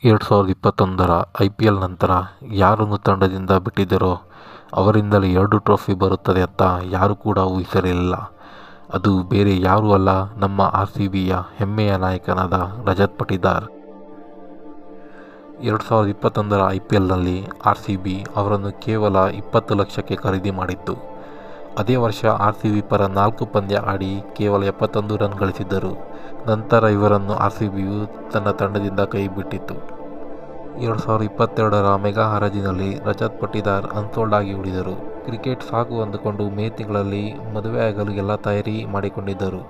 2021ರ IPL ನಂತರ ಯಾರನ್ನು ತಂಡದಿಂದ ಬಿಟ್ಟಿದ್ದರೋ ಅವರಿಂದಲೇ 2 ಟ್ರೋಫಿ ಬರುತ್ತದೆ ಅಂತ ಯಾರೂ ಕೂಡ ಊಹಿಸಿರಲಿಲ್ಲ. ಅದು ಬೇರೆ ಯಾರೂ ಅಲ್ಲ, ನಮ್ಮ RCBಯ ಹೆಮ್ಮೆಯ ನಾಯಕನಾದ ರಜತ್ ಪಟಿದಾರ್. 2021ರ IPLನಲ್ಲಿ RCB ಅವರನ್ನು ಕೇವಲ 20 ಲಕ್ಷಕ್ಕೆ ಖರೀದಿ ಮಾಡಿತ್ತು. ಅದೇ ವರ್ಷ RCB ಪರ 4 ಪಂದ್ಯ ಆಡಿ ಕೇವಲ 71 ರನ್ ಗಳಿಸಿದ್ದರು. ನಂತರ ಇವರನ್ನು RCBಯು ತನ್ನ ತಂಡದಿಂದ ಕೈಬಿಟ್ಟಿತ್ತು. 2022ರ ಮೆಗಾ ಹರಾಜಿನಲ್ಲಿ ರಜತ್ ಪಟಿದಾರ್ ಅನ್ಸೋಲ್ಡ್ ಆಗಿ ಉಳಿದರು. ಕ್ರಿಕೆಟ್ ಸಾಕು ಅಂದುಕೊಂಡು ಮೇ ತಿಂಗಳಲ್ಲಿ ಮದುವೆಯಾಗಲು ಎಲ್ಲ ತಯಾರಿ ಮಾಡಿಕೊಂಡಿದ್ದರು.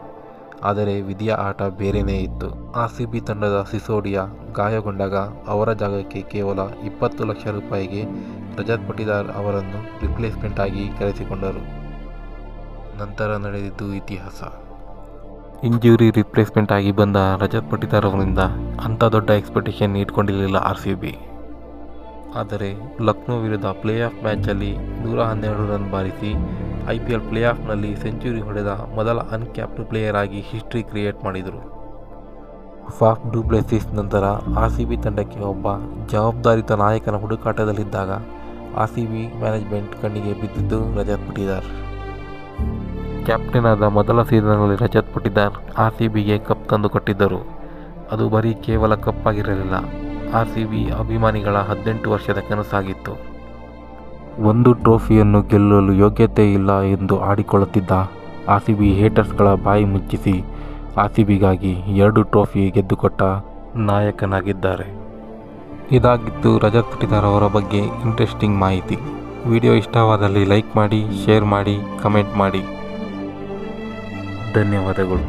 ಆದರೆ ವಿಧಿಯ ಆಟ ಬೇರೆಯೇ ಇತ್ತು. RCB ತಂಡದ ಸಿಸೋಡಿಯಾ ಗಾಯಗೊಂಡಾಗ ಅವರ ಜಾಗಕ್ಕೆ ಕೇವಲ 20 ಲಕ್ಷ ರೂಪಾಯಿಗೆ ರಜತ್ ಪಟಿದಾರ್ ಅವರನ್ನು ರಿಪ್ಲೇಸ್ಮೆಂಟ್ ಆಗಿ ಕರೆಸಿಕೊಂಡರು. ನಂತರ ನಡೆದಿದ್ದು ಇತಿಹಾಸ. ಇಂಜುರಿ ರಿಪ್ಲೇಸ್ಮೆಂಟ್ ಆಗಿ ಬಂದ ರಜತ್ ಪಟಿದಾರ್ ಅವರಿಂದ ಅಂಥ ದೊಡ್ಡ ಎಕ್ಸ್ಪೆಕ್ಟೇಷನ್ ಇಟ್ಕೊಂಡಿರಲಿಲ್ಲ RCB. ಆದರೆ ಲಕ್ನೋ ವಿರುದ್ಧ ಪ್ಲೇ ಆಫ್ ಮ್ಯಾಚಲ್ಲಿ 112 ರನ್ ಬಾರಿಸಿ IPL ಪ್ಲೇ ಆಫ್ನಲ್ಲಿ ಸೆಂಚುರಿ ಹೊಡೆದ ಮೊದಲ ಅನ್ಕ್ಯಾಪ್ಡ್ ಪ್ಲೇಯರ್ ಆಗಿ ಹಿಸ್ಟ್ರಿ ಕ್ರಿಯೇಟ್ ಮಾಡಿದರು. ಫಾಫ್ ಡು ಪ್ಲೆಸಿಸ್ ನಂತರ RCB ತಂಡಕ್ಕೆ ಒಬ್ಬ ಜವಾಬ್ದಾರಿತ ನಾಯಕನ ಹುಡುಕಾಟದಲ್ಲಿದ್ದಾಗ RCB ಮ್ಯಾನೇಜ್ಮೆಂಟ್ ಕಣ್ಣಿಗೆ ಬಿದ್ದಿದ್ದು ರಜತ್ ಪಟಿದಾರ್. ಕ್ಯಾಪ್ಟನ್ ಆದ ಮೊದಲ ಸೀಸನ್ನಲ್ಲಿ ರಜತ್ ಪಟಿದಾರ್ RCBಗೆ ಕಪ್ ತಂದು ಕೊಟ್ಟಿದ್ದರು. ಅದು ಬರೀ ಕೇವಲ ಕಪ್ ಆಗಿರಲಿಲ್ಲ, RCB ಅಭಿಮಾನಿಗಳ 18 ವರ್ಷದ ಕನಸಾಗಿತ್ತು. ಒಂದು ಟ್ರೋಫಿಯನ್ನು ಗೆಲ್ಲಲು ಯೋಗ್ಯತೆ ಇಲ್ಲ ಎಂದು ಆಡಿಕೊಳ್ಳುತ್ತಿದ್ದ RCB ಹೇಟರ್ಸ್ಗಳ ಬಾಯಿ ಮುಚ್ಚಿಸಿ RCBಗಾಗಿ 2 ಟ್ರೋಫಿ ಗೆದ್ದುಕೊಟ್ಟ ನಾಯಕನಾಗಿದ್ದಾರೆ. ಇದಾಗಿತ್ತು ರಜತ್ ಪಟಿದಾರ್ ಅವರ ಬಗ್ಗೆ ಇಂಟ್ರೆಸ್ಟಿಂಗ್ ಮಾಹಿತಿ. ವಿಡಿಯೋ ಇಷ್ಟವಾದಲ್ಲಿ ಲೈಕ್ ಮಾಡಿ, ಶೇರ್ ಮಾಡಿ, ಕಮೆಂಟ್ ಮಾಡಿ. ಧನ್ಯವಾದಗಳು.